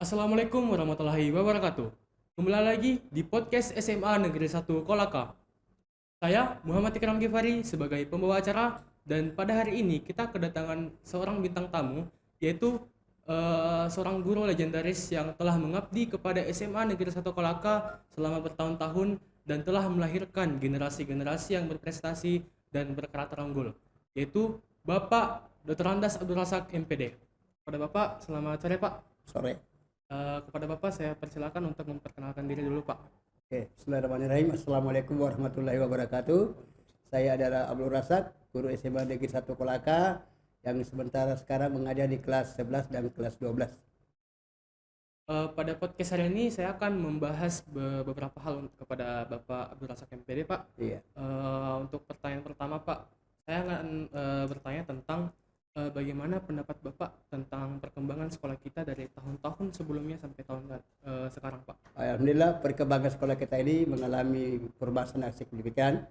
Assalamualaikum warahmatullahi wabarakatuh. Kembali lagi di podcast SMA Negeri 1 Kolaka. Saya Muhammad Ikram Gifari sebagai pembawa acara dan pada hari ini kita kedatangan seorang bintang tamu yaitu seorang guru legendaris yang telah mengabdi kepada SMA Negeri 1 Kolaka selama bertahun-tahun dan telah melahirkan generasi-generasi yang berprestasi dan berkarakter unggul yaitu Bapak Dr. Andas Abdul Razak MPD. Pada Bapak, selamat sore Pak. Sore. Kepada Bapak saya persilakan untuk memperkenalkan diri dulu Pak. Oke, bismillahirrahmanirrahim. Assalamualaikum warahmatullahi wabarakatuh. Saya adalah Abdul Razak, guru SMA Negeri 1 Kolaka yang sementara sekarang mengajar di kelas 11 dan kelas 12. Pada podcast hari ini saya akan membahas beberapa hal kepada Bapak Abdul Razak MPD Pak. Iya. Untuk pertanyaan pertama Pak, saya akan bertanya tentang bagaimana pendapat Bapak tentang perkembangan sekolah kita dari tahun-tahun sebelumnya sampai tahun sekarang Pak. Alhamdulillah perkembangan sekolah kita ini mengalami perubahan yang signifikan.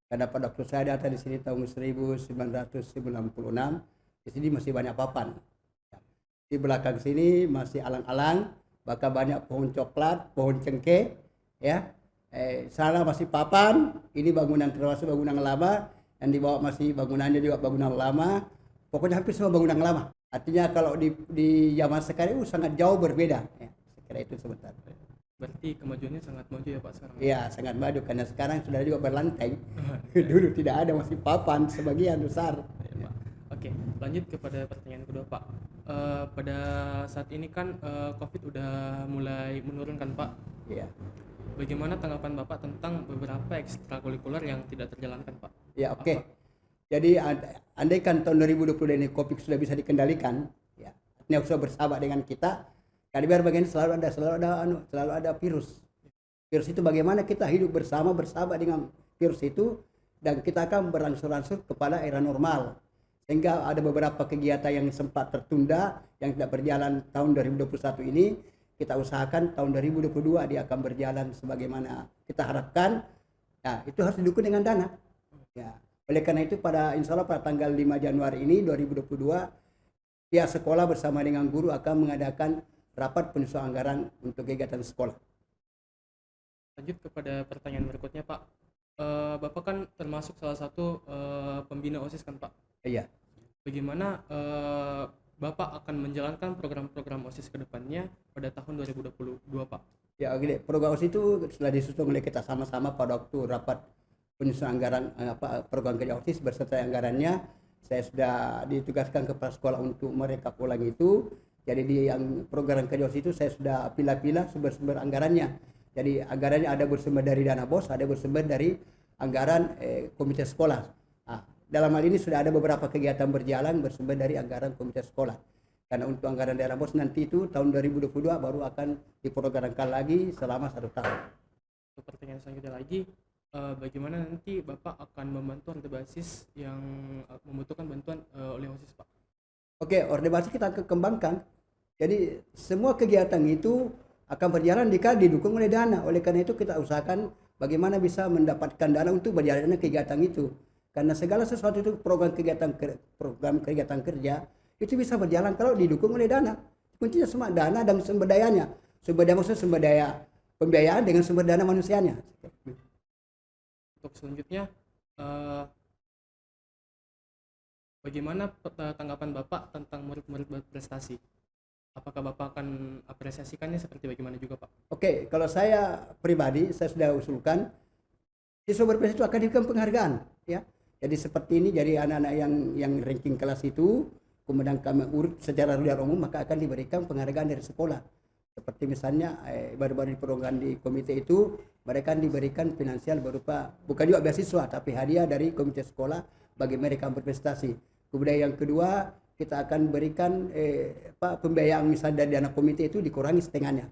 Karena pada waktu saya datang di sini tahun 1996, di sini masih banyak papan. Di belakang sini masih alang-alang, bahkan banyak pohon coklat, pohon cengkeh, ya. Sana masih papan. Ini bangunan termasuk bangunan lama, yang di bawah masih bangunannya juga bangunan lama. Pokoknya hampir semua bangunan lama. Artinya kalau di zaman sekarang itu sangat jauh berbeda. Ya, sekira itu sebentar. Berarti kemajuannya sangat maju ya Pak sekarang. Ya, sangat maju karena sekarang sudah juga berlantai. Dulu tidak ada, masih papan sebagian besar. Ya, Pak. Oke, lanjut kepada pertanyaan kedua Pak. Pada saat ini kan COVID udah mulai menurun kan Pak. Ya. Bagaimana tanggapan Bapak tentang beberapa ekstrakurikuler yang tidak terjalankan Pak? Ya, oke. Jadi andai kan tahun 2020 ini COVID sudah bisa dikendalikan, ya, artinya sudah bersahabat dengan kita. Karena biar bagian selalu ada virus. Virus itu bagaimana kita hidup bersama bersahabat dengan virus itu dan kita akan berangsur-angsur kepada era normal. Sehingga ada beberapa kegiatan yang sempat tertunda yang tidak berjalan tahun 2021 ini, kita usahakan tahun 2022 dia akan berjalan sebagaimana kita harapkan. Nah, itu harus didukung dengan dana. Ya. Oleh karena itu insya Allah pada tanggal 5 Januari ini 2022 pihak sekolah bersama dengan guru akan mengadakan rapat penyusunan anggaran untuk kegiatan sekolah. Lanjut kepada pertanyaan berikutnya Pak. Bapak kan termasuk salah satu pembina OSIS kan Pak? Iya. Bagaimana Bapak akan menjalankan program-program OSIS ke depannya pada tahun 2022 Pak? Ya, gini, program OSIS itu sudah disusun oleh kita sama-sama pada waktu rapat penyusunan anggaran program kerja OSIS beserta anggarannya. Saya sudah ditugaskan kepada sekolah untuk merekap ulang itu. Jadi di yang program kerja OSIS itu saya sudah pilah-pilah sumber-sumber anggarannya. Jadi anggarannya ada bersumber dari dana BOS, ada bersumber dari anggaran komite sekolah. Nah, dalam hal ini sudah ada beberapa kegiatan berjalan bersumber dari anggaran komite sekolah. Karena untuk anggaran daerah BOS nanti itu tahun 2022 baru akan diprogramkan lagi selama 1 tahun. Untuk pertanyaan selanjutnya lagi, bagaimana nanti Bapak akan membantu orde basis yang membutuhkan bantuan oleh OSIS Pak? Oke, orde basis kita akan kembangkan. Jadi semua kegiatan itu akan berjalan jika didukung oleh dana. Oleh karena itu kita usahakan bagaimana bisa mendapatkan dana untuk berjalannya kegiatan itu. Karena segala sesuatu itu program kegiatan kerja itu bisa berjalan kalau didukung oleh dana. Kuncinya semua dana dan sumber dayanya. Sumber daya maksudnya sumber daya pembiayaan dengan sumber dana manusianya. Untuk selanjutnya, bagaimana tanggapan Bapak tentang murid-murid berprestasi? Apakah Bapak akan apresiasikannya seperti bagaimana juga Pak? Oke, kalau saya pribadi saya sudah usulkan siswa berprestasi itu akan diberikan penghargaan, ya. Jadi seperti ini, jadi anak-anak yang ranking kelas itu kemudian kami urut secara umum maka akan diberikan penghargaan dari sekolah. Seperti misalnya baru-baru di program di komite itu mereka diberikan finansial berupa bukan juga beasiswa tapi hadiah dari komite sekolah bagi mereka yang berprestasi. Kemudian yang kedua kita akan berikan pembiayaan misalnya dari dana komite itu dikurangi setengahnya.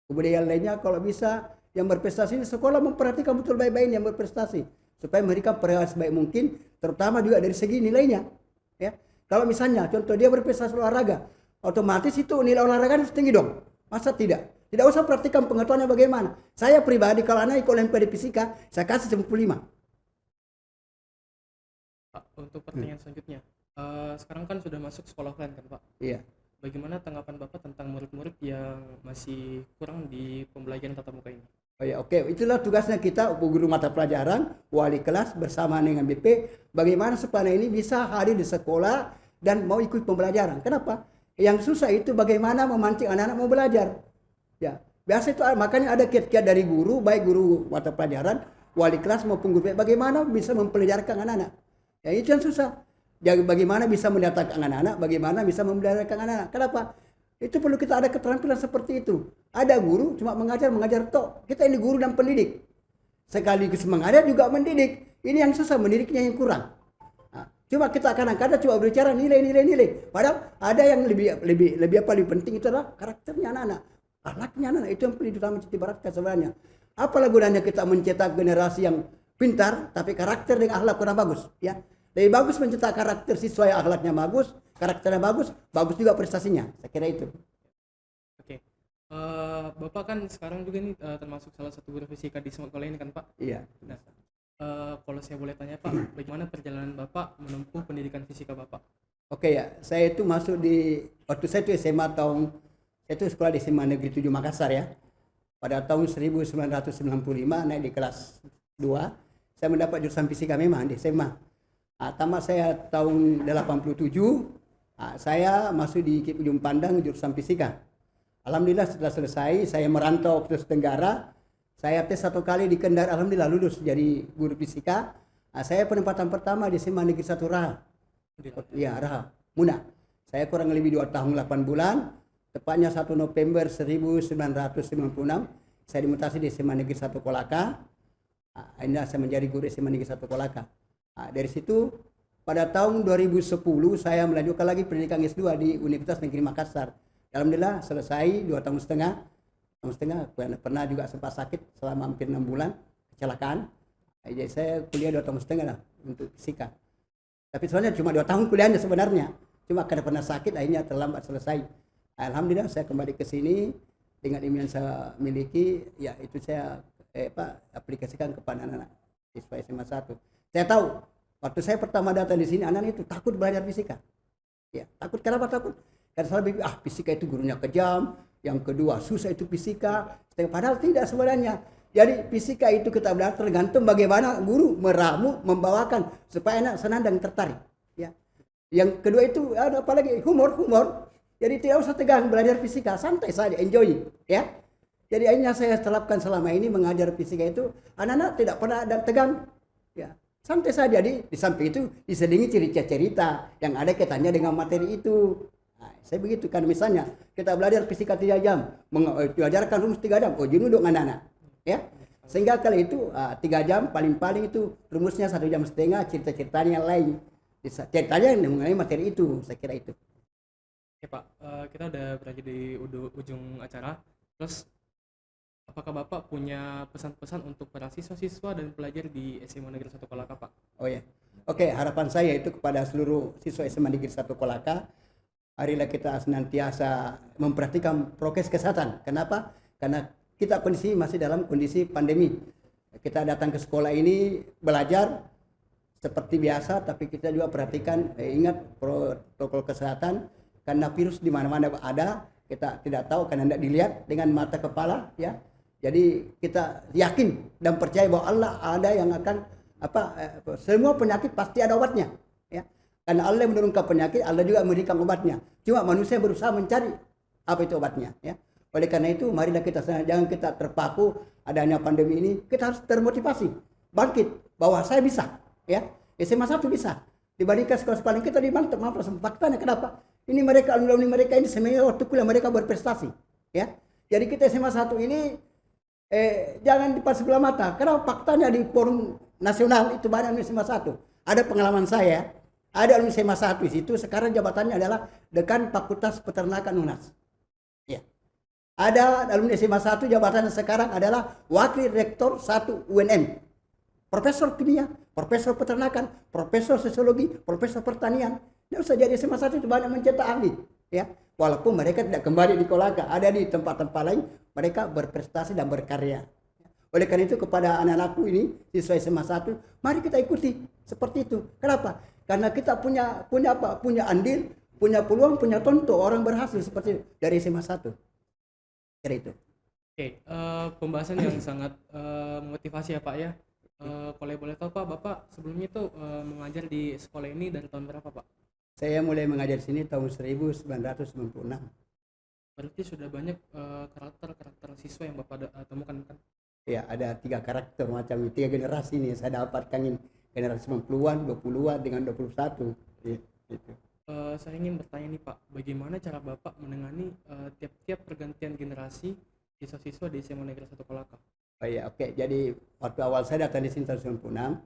Kemudian yang lainnya kalau bisa yang berprestasi di sekolah memperhatikan betul baik-baik yang berprestasi supaya memberikan penghargaan sebaik mungkin terutama juga dari segi nilainya. Ya. Kalau misalnya contoh dia berprestasi olahraga, otomatis itu nilai olahraga harus tinggi dong. Masa tidak? Tidak usah perhatikan pengetahuannya bagaimana. Saya pribadi kalau anak ikut olimpiade fisika, saya kasih 95. Pak, untuk pertanyaan selanjutnya, sekarang kan sudah masuk sekolah offline kan Pak? Iya. bagaimana tanggapan Bapak tentang murid-murid yang masih kurang di pembelajaran tatap muka ini? Oh ya, oke. Itulah tugasnya kita, guru mata pelajaran, wali kelas bersama dengan BP, bagaimana supaya ini bisa hadir di sekolah dan mau ikut pembelajaran. Kenapa? Yang susah itu bagaimana memancing anak-anak mau belajar. Ya, biasa itu makanya ada kiat-kiat dari guru, baik guru mata pelajaran, wali kelas maupun guru BP, bagaimana bisa mempelajarkan anak-anak. Ya, itu yang susah. Jadi bagaimana bisa mendatangkan anak-anak, bagaimana bisa membelajarkan anak-anak. Kenapa? Itu perlu kita ada keterampilan seperti itu. Ada guru cuma mengajar tok. Kita ini guru dan pendidik. Sekaligus mengajar juga mendidik. Ini yang susah, mendidiknya yang kurang. Nah, cuma kita kadang-kadang coba berbicara nilai. Padahal ada yang lebih penting itu adalah karakternya anak-anak. Akhlaknya anak-anak itu yang perlu utama diibaratkan sebenarnya. Apalah gunanya kita mencetak generasi yang pintar tapi karakter dengan akhlak kurang bagus, ya. Lebih bagus mencetak karakter siswa yang akhlaknya bagus, karakternya bagus, bagus juga prestasinya. Saya kira itu. Oke. Bapak kan sekarang juga nih termasuk salah satu guru fisika di sekolah ini kan Pak? Iya. Nah, kalau saya boleh tanya Pak, bagaimana perjalanan Bapak menempuh pendidikan fisika Bapak? Oke ya, saya itu masuk waktu saya itu SMA saya itu sekolah di SMA Negeri 7 Makassar ya. Pada tahun 1995 naik di kelas 2, saya mendapat jurusan fisika memang di SMA. Tamat saya tahun 87, saya masuk di KIP Ujung Pandang jurusan fisika. Alhamdulillah setelah selesai, saya merantau ke Sulawesi Tenggara. Saya tes 1 kali di Kendari, alhamdulillah lulus jadi guru fisika. Saya penempatan pertama di SMA Negeri 1 Raha. Ya, Raha, Muna. Saya kurang lebih 2 tahun 8 bulan. Tepatnya 1 November 1996, saya dimutasi di SMA Negeri 1 Kolaka. Ini saya menjadi guru SMA Negeri 1 Kolaka. Dari situ pada tahun 2010 saya melanjutkan lagi pendidikan S2 di Universitas Negeri Makassar. Alhamdulillah selesai 2 tahun setengah. Pernah juga sempat sakit selama hampir 6 bulan kecelakaan. Jadi saya kuliah 2 tahun setengah lah untuk fisika. Tapi sebenarnya cuma 2 tahun kuliahnya sebenarnya. Cuma karena pernah sakit akhirnya terlambat selesai. Alhamdulillah saya kembali ke sini dengan ilmu yang saya miliki, ya itu saya aplikasikan kepada anak-anak siswa SMA 1. Saya tahu waktu saya pertama datang di sini anak itu takut belajar fisika. Ya, takut. Kenapa takut? Karena selalu fisika itu gurunya kejam, yang kedua susah itu fisika. Padahal tidak sebenarnya. Jadi fisika itu kita belajar tergantung bagaimana guru meramu, membawakan supaya anak senang dan tertarik. Ya. Yang kedua itu ada apalagi humor. Jadi tidak usah tegang belajar fisika, santai saja, enjoy. Ya. Jadi akhirnya saya terapkan selama ini mengajar fisika itu anak-anak tidak pernah ada tegang. Ya. Santai saja, di samping itu diselingi cerita-cerita yang ada kaitannya dengan materi itu. Saya begitu kan, misalnya kita belajar fisika 3 jam, mengajarkan rumus 3 jam, jenuh dong anak-anak. Ya, sehingga kali itu 3 jam paling-paling itu rumusnya 1,5 jam, cerita-ceritanya yang lain. Ceritanya mengenai materi itu, saya kira itu. Oke Pak, kita udah berada di ujung acara. Terus apakah Bapak punya pesan-pesan untuk para siswa-siswa dan pelajar di SMA Negeri 1 Kolaka, Pak? Oh ya. Oke, harapan saya itu kepada seluruh siswa SMA Negeri 1 Kolaka, marilah kita senantiasa memperhatikan prokes kesehatan. Kenapa? Karena kita kondisi masih dalam kondisi pandemi. Kita datang ke sekolah ini belajar seperti biasa, tapi kita juga perhatikan, ingat protokol kesehatan, karena virus di mana-mana ada, kita tidak tahu karena tidak dilihat dengan mata kepala, ya. Jadi kita yakin dan percaya bahwa Allah ada yang akan semua penyakit pasti ada obatnya, ya. Karena Allah yang menurunkan penyakit, Allah juga memberikan obatnya. Cuma manusia berusaha mencari apa itu obatnya, ya. Oleh karena itu, marilah kita jangan kita terpaku adanya pandemi ini, kita harus termotivasi, bangkit bahwa saya bisa, ya. SMA 1 bisa. Dibandingkan sekolah-sekolah kita di mantap, faktanya kenapa? Ini alumni mereka ini sebenarnya waktu kuliah mereka berprestasi, ya. Jadi kita SMA 1 ini jangan dipandang sebelah mata. Karena faktanya di forum nasional itu banyak alumni SMA 1. Ada pengalaman saya, ada alumni SMA 1 di situ sekarang jabatannya adalah Dekan Fakultas Peternakan UNAS. Ya. Ada alumni SMA 1 jabatannya sekarang adalah Wakil Rektor 1 UNM. Profesor kimia, profesor peternakan, profesor sosiologi, profesor pertanian. Tidak usah jadi SMA 1 itu banyak mencetak ahli, ya. Walaupun mereka tidak kembali di Kolaka, ada di tempat-tempat lain, mereka berprestasi dan berkarya. Oleh karena itu kepada anak-anakku ini siswa SMA 1, mari kita ikuti seperti itu. Kenapa? Karena kita punya andil, punya peluang, punya contoh orang berhasil seperti dari SMA 1. Kira itu. Oke, pembahasan yang sangat memotivasi ya Pak ya. Kalau boleh tahu Pak, Bapak sebelumnya itu mengajar di sekolah ini dari tahun berapa Pak? Saya mulai mengajar di sini tahun 1996. Berarti sudah banyak karakter siswa yang Bapak temukan kan? Ya, ada 3 karakter macam 3 generasi nih saya dapatkan ini. Generasi 90-an, 20-an dengan 21. Ya, gitu. Saya ingin bertanya nih Pak, bagaimana cara Bapak menangani tiap-tiap pergantian generasi siswa-siswa di SMA Negeri 1 Kolaka? Oh ya, oke. Jadi waktu awal saya datang di sini tahun 96,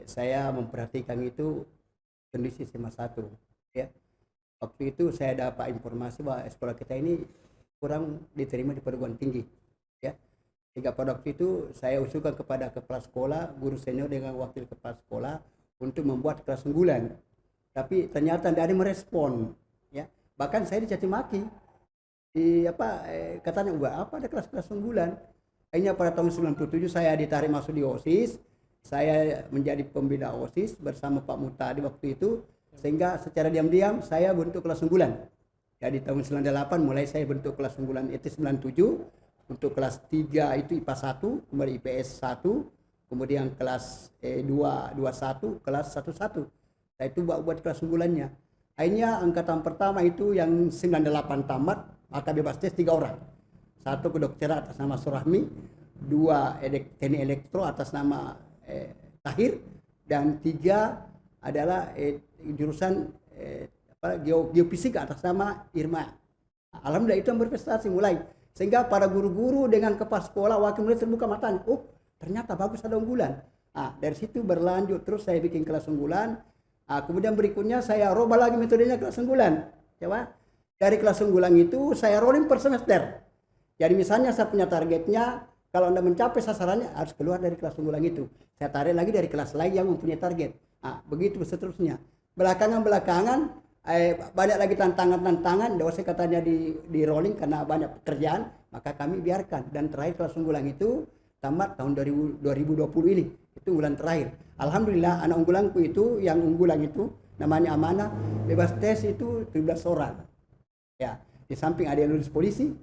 saya memperhatikan itu kondisi SMA 1. Ya. Waktu itu saya dapat informasi bahwa sekolah kita ini kurang diterima di perguruan tinggi. Ya. Sehingga pada waktu itu saya usulkan kepada kepala sekolah, guru senior dengan wakil kepala sekolah untuk membuat kelas unggulan. Tapi ternyata tidak ada merespon. Ya. Bahkan saya dicaci maki. Katanya apa ada kelas-kelas unggulan. Akhirnya pada tahun 97 saya ditarik masuk di OSIS. Saya menjadi pembina OSIS bersama Pak Mutadi waktu itu, sehingga secara diam-diam saya bentuk kelas unggulan. Jadi tahun 98 mulai saya bentuk kelas unggulan itu 97. Untuk kelas 3 itu IPA 1, kemudian IPS 1, kemudian kelas 2, 21, kelas 11. Saya itu buat kelas unggulannya. Akhirnya angkatan pertama itu yang 98 tamat, maka bebas tes 3 orang. 1 kedokteran atas nama Surahmi, 2 teknik elektro atas nama Tahir, dan 3 adalah jurusan geofisika atas nama Irma. Alhamdulillah itu yang berprestasi mulai. Sehingga para guru-guru dengan kepala sekolah wakil murid terbuka matanya. Oh, ternyata bagus ada unggulan. Dari situ berlanjut terus saya bikin kelas unggulan. Kemudian berikutnya saya rubah lagi metodenya kelas unggulan. Coba. Dari kelas unggulan itu saya rolling per semester. Jadi misalnya saya punya targetnya, kalau Anda mencapai sasarannya harus keluar dari kelas unggulan itu. Saya tarik lagi dari kelas lain yang mempunyai target. Begitu seterusnya. Belakangan banyak lagi tantangan, tidak usah katanya di rolling karena banyak pekerjaan, maka kami biarkan. Dan terakhir kelas unggulan itu tamat tahun 2020 ini, itu unggulan terakhir. Alhamdulillah anak unggulanku itu, yang unggulan itu namanya Amanah, bebas tes itu 17 orang. Ya, di samping ada yang lulus polisi,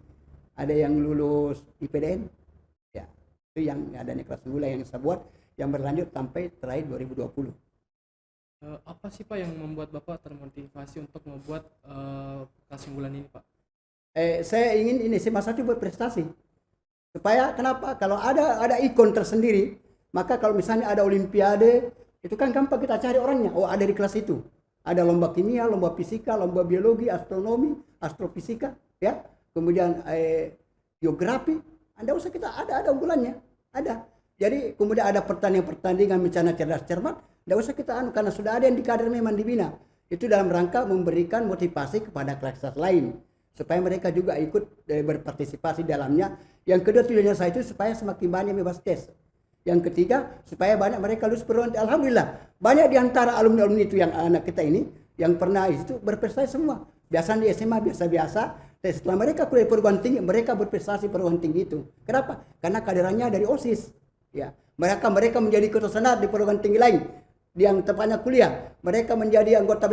ada yang lulus IPDN. Ya, itu yang adanya kelas unggulan yang saya buat, yang berlanjut sampai terakhir 2020. Apa sih Pak yang membuat Bapak termotivasi untuk membuat kelas unggulan ini Pak? Saya ingin ini SMA 1 berprestasi. Supaya kenapa? Kalau ada ikon tersendiri, maka kalau misalnya ada olimpiade, itu kan gampang kita cari orangnya. Oh, ada di kelas itu. Ada lomba kimia, lomba fisika, lomba biologi, astronomi, astrofisika, ya. Kemudian geografi. Anda usah kita ada unggulannya. Ada. Jadi kemudian ada pertandingan bencana cerdas cermat. Tidak usah kita karena sudah ada yang di kader memang dibina. Itu dalam rangka memberikan motivasi kepada kelas lain supaya mereka juga ikut berpartisipasi dalamnya. Yang kedua tujuannya saya itu supaya semakin banyak bebas tes. Yang ketiga supaya banyak mereka lulus perguruan tinggi. Alhamdulillah banyak di antara alumni itu yang anak kita ini yang pernah itu berprestasi semua. Biasanya di SMA biasa-biasa. Tapi setelah mereka kuliah perguruan tinggi, mereka berprestasi perguruan tinggi itu. Kenapa? Karena kaderannya dari OSIS. Ya, mereka menjadi ketua senat di perguruan tinggi lain. Yang tepatnya kuliah, mereka menjadi anggota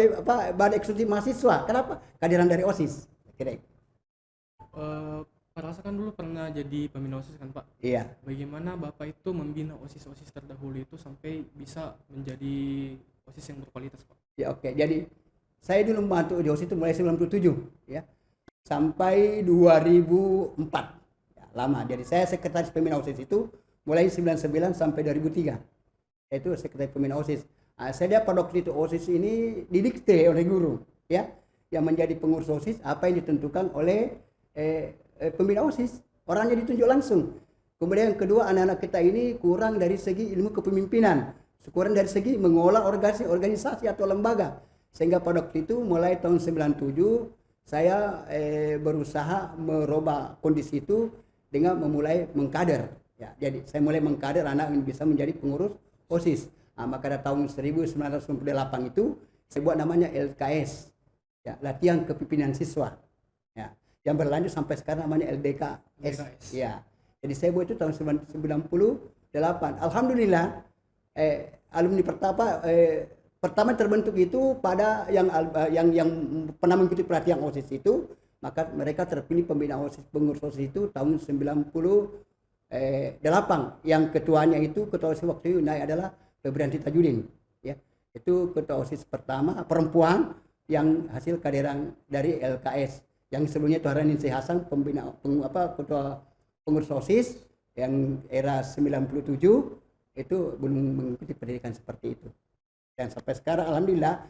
badan eksekutif mahasiswa. Kenapa? Kehadiran dari OSIS. Kira. Pak Rasa kan dulu pernah jadi pembina OSIS kan Pak? Iya. Bagaimana Bapak itu membina OSIS-OSIS terdahulu itu sampai bisa menjadi OSIS yang berkualitas Pak? Ya oke. Jadi saya dulu membantu di OSIS itu mulai 97 ya. Sampai 2004. Ya, lama. Jadi saya sekretaris pembina OSIS itu mulai 99 sampai 2003. Itu sekretaris pembina OSIS. Saya lihat pada waktu itu OSIS ini didikte oleh guru, ya, yang menjadi pengurus OSIS apa yang ditentukan oleh pembina OSIS, orangnya ditunjuk langsung. Kemudian yang kedua, anak-anak kita ini kurang dari segi ilmu kepemimpinan, kurang dari segi mengolah organisasi atau lembaga, sehingga pada waktu itu mulai tahun 97 saya berusaha merubah kondisi itu dengan memulai mengkader. Ya, jadi saya mulai mengkader anak yang bisa menjadi pengurus OSIS. Maka pada tahun 1998 itu saya buat namanya LKS, ya, latihan kepemimpinan siswa, ya, yang berlanjut sampai sekarang namanya LDKS. Ya, jadi saya buat itu tahun 98. Alhamdulillah alumni pertama pertama terbentuk itu pada yang pernah mengikuti pelatihan OSIS itu, maka mereka terpilih pembina OSIS, pengurus OSIS itu tahun 98. Yang ketuanya itu, ketua OSIS waktu itu naik adalah Febrianti Tajudin, ya. Itu ketua OSIS pertama perempuan yang hasil kaderan dari LKS. Yang sebelumnya itu Haraningsih Hasan, ketua pengurus OSIS yang era 97 itu belum mengikuti pendidikan seperti itu. Dan sampai sekarang alhamdulillah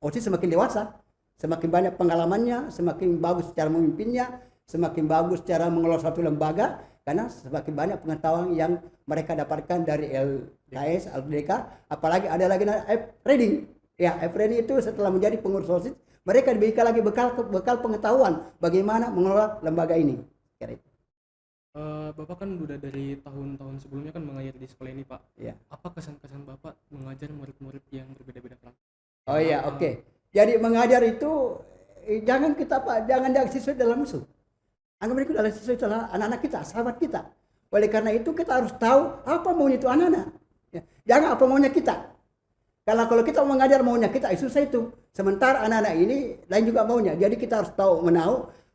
OSIS semakin dewasa, semakin banyak pengalamannya, semakin bagus cara memimpinnya, semakin bagus cara mengelola suatu lembaga, karena semakin banyak pengetahuan yang mereka dapatkan dari LKS, LDK, apalagi ada lagi F-Reading. Ya, F-Reading itu setelah menjadi pengurus OSIS, mereka diberikan lagi bekal pengetahuan bagaimana mengelola lembaga ini. Kira itu. Bapak kan udah dari tahun-tahun sebelumnya kan mengajar di sekolah ini, Pak. Ya. Apa kesan-kesan Bapak mengajar murid-murid yang berbeda-beda kelas? Oh iya, oke. Jadi mengajar itu jangan siswa dalam musuh. Anggap mereka adalah siswa, itu adalah anak-anak kita, sahabat kita. Oleh karena itu kita harus tahu apa maunya itu anak-anak. Ya. Jangan apa maunya kita. Karena kalau kita mengajar maunya kita, susah itu. Sementara anak-anak ini lain juga maunya. Jadi kita harus tahu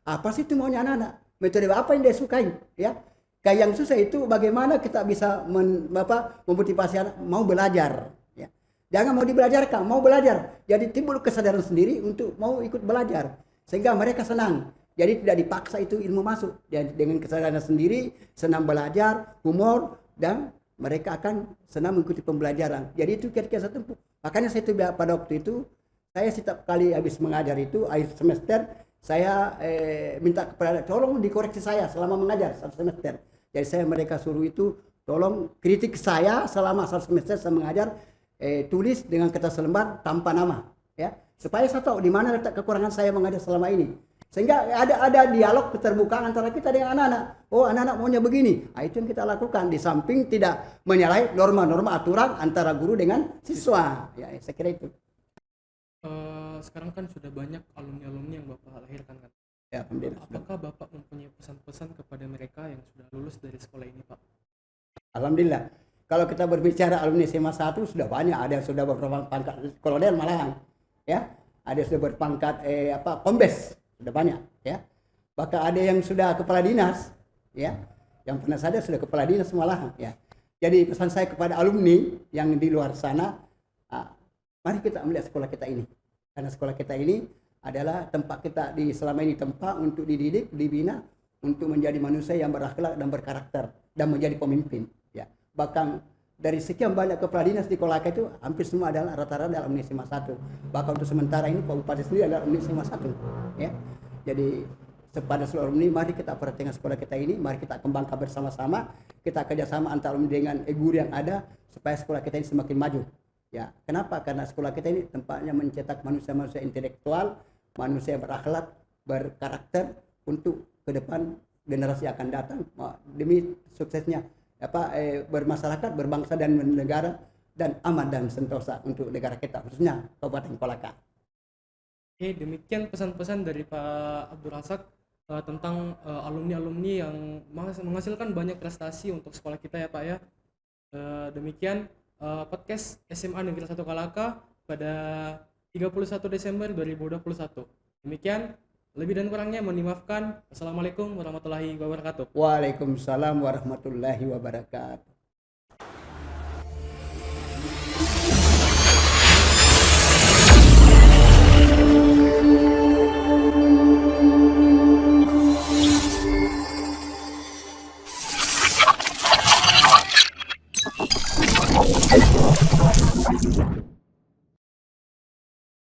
apa sih itu maunya anak-anak. Metode apa yang dia sukai, ya. Kayak yang susah itu bagaimana kita bisa memotivasi anak mau belajar, ya. Jangan mau dibelajarkan, mau belajar. Jadi timbul kesadaran sendiri untuk mau ikut belajar sehingga mereka senang. Jadi tidak dipaksa itu ilmu masuk. Dan dengan kesadaran sendiri, senang belajar, humor, dan mereka akan senang mengikuti pembelajaran. Jadi itu kira-kira satu. Makanya saya itu pada waktu itu saya setiap kali habis mengajar itu akhir semester saya minta kepada tolong dikoreksi saya selama mengajar satu semester. Jadi mereka suruh itu tolong kritik saya selama satu semester saya mengajar, tulis dengan kertas selembar tanpa nama, ya, supaya saya tahu di mana letak kekurangan saya mengajar selama ini. Sehingga ada dialog keterbukaan antara kita dengan anak-anak. Oh, anak-anak maunya begini. Nah, itu yang kita lakukan di samping tidak menyalahi norma-norma aturan antara guru dengan siswa. Ya, saya kira itu. Sekarang kan sudah banyak alumni-alumni yang Bapak lahirkan kan. Ya, apakah Bapak mempunyai pesan-pesan kepada mereka yang sudah lulus dari sekolah ini, Pak? Alhamdulillah. Kalau kita berbicara alumni SMA 1 sudah banyak, ada yang sudah berpangkat kolonel malahan, ya. Ada yang sudah berpangkat kombes, sudah banyak, ya. Bahkan ada yang sudah kepala dinas, ya. Yang pernah saja sudah kepala dinas malahan, ya. Jadi pesan saya kepada alumni yang di luar sana, mari kita melihat sekolah kita ini. Karena sekolah kita ini adalah tempat kita selama ini tempat untuk dididik, dibina untuk menjadi manusia yang berakhlak dan berkarakter dan menjadi pemimpin, ya. Bahkan dari sekian banyak kepala dinas di Kolaka itu hampir semua adalah rata-rata alumni SMA 1. Bahkan untuk sementara ini Pak Bupati sendiri adalah alumni SMA 1, ya. Jadi kepada seluruh alumni, mari kita perhatikan sekolah kita ini, mari kita kembangkan bersama-sama, kita kerjasama antara alumni dengan guru yang ada supaya sekolah kita ini semakin maju. Ya, kenapa? Karena sekolah kita ini tempatnya mencetak manusia-manusia intelektual, manusia berakhlak, berkarakter untuk ke depan generasi yang akan datang demi suksesnya bermasyarakat, berbangsa dan bernegara dan aman dan sentosa untuk negara kita, khususnya Kabupaten Kolaka. Oke, demikian pesan-pesan dari Pak Abdul Razak tentang alumni-alumni yang menghasilkan banyak prestasi untuk sekolah kita ya Pak ya. Demikian podcast SMA Negeri 1 Kolaka pada 31 Desember 2021. Demikian, lebih dan kurangnya mohon dimaafkan. Assalamualaikum warahmatullahi wabarakatuh. Waalaikumsalam warahmatullahi wabarakatuh.